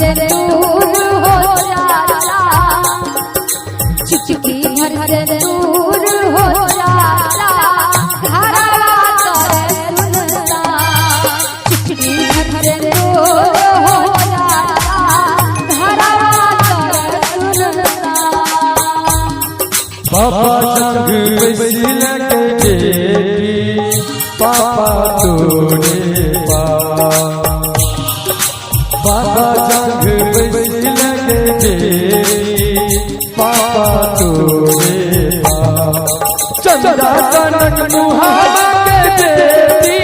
से दूर हो जाला, चुटकी भर से दूर हो जाला, घरवा तोरे सुनता, चुटकी भर से दूर हो जाला, घरवा तोरे सुनता। पापा संग बैसिल के बेटी पापा तोरे पापा संग बैसिल के बेटी पापा तोरे चंदा सनक मुहावा के बेटी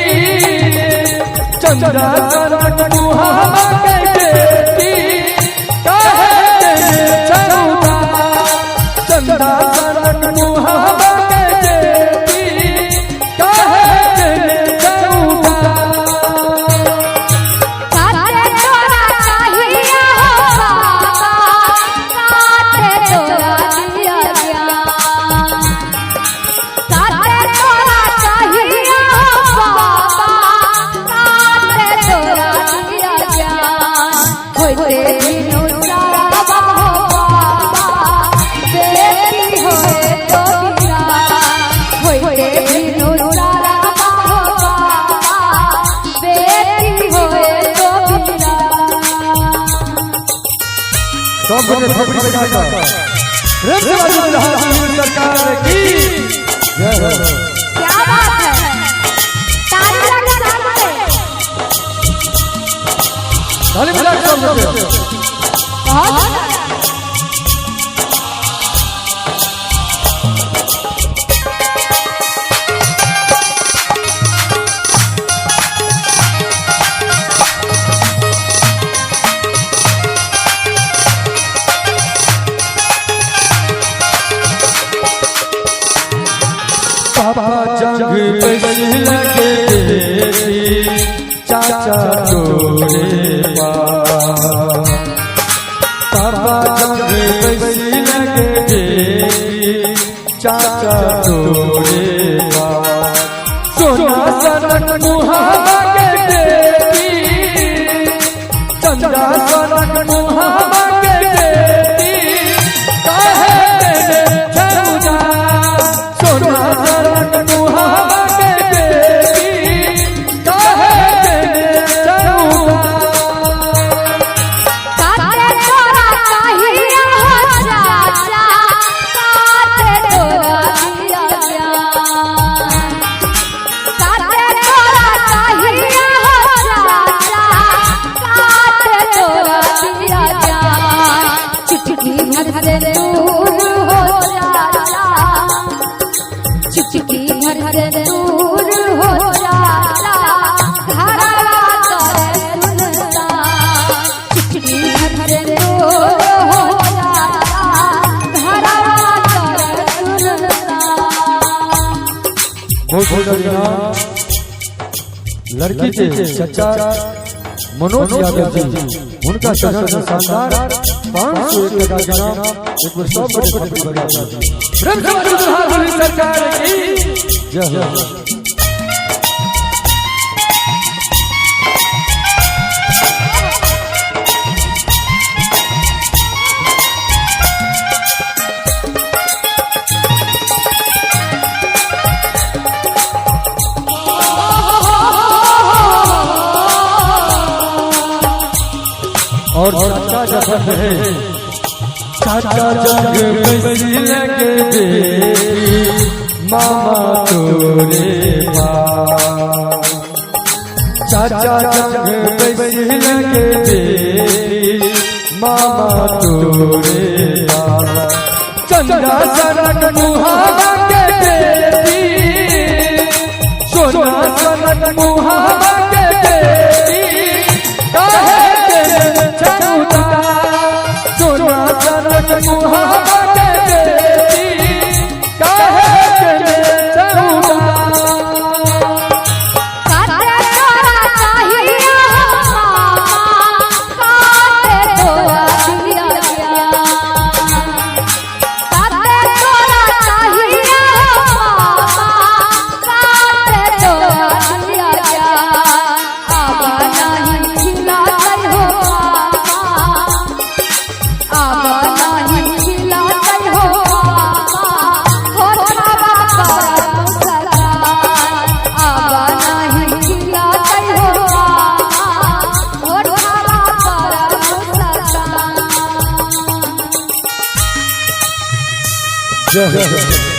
चंदा सनक मुहावा के बेटी काहे तेरे चंदा चंदा सनक मुहावा के बेटी काहे तेरे चंदा काटे तोरा चाहिए हो बाबा, काटे तोरा दिया ज्ञान, काटे तोरा चाहिए हो बाबा, काटे तोरा दिया ज्ञान, होते दिनों सारा बाबा, बेटी होए तो वीरान, होते दिनों सारा बाबा, बेटी होए तो वीरान। सब बने थोड़ी बजा कर प्रेम से बाजू रहा सरकार की जय हो। क्या बात है, ताली लगा ताली ताली बजा कर सब लोग बहुत पापा जंग बैसिल के बेटी चाचा तोरे पापा जंग बैसिल के बेटी चाचा तोरे सोना सनक मुहावा के बेटी चंदा सनक मुहावा के बेटी काहे तेरे चंदा सोना सनक मुहावा के बेटी काहे तेरे चंदा काटे तोरा चाहिए हो चाचा, काटे तोरा दिया ज्ञान, काटे तोरा चाहिए हो चाचा, काटे तोरा दिया ज्ञान, चुटकी भर से दूर हो जाला, चुटकी भर से दूर हो जाला, घरवा तोरे सुनता, चुटकी भर से दूर हो जाला, घरवा तोरे सुनता। बहुत बहुत धन्यवाद लड़की के चचा मनोज यादव जी उनका शहर में शानदार 501 का जनाब एक बार सब बड़े बजा प्रेम से बाजू रहा सरकार की जय हो। और चाचा जब है चाचा जंग बैसिल के बेटी मामा तोरे चाचा जंग बैसिल के बेटी मामा तोरे चंदा सनक मुहावा के बेटी सोना सनक मुहावा के बेटी काहे तेरे चंदा सोना सनक मुहावा के बेटी काहे तेरे चंदा काटे तोरा चाहिए हो बाबा, काटे तोरा दिया ज्ञान, काटे तोरा चाहिए हो बाबा, काटे तोरा दिया जय हो।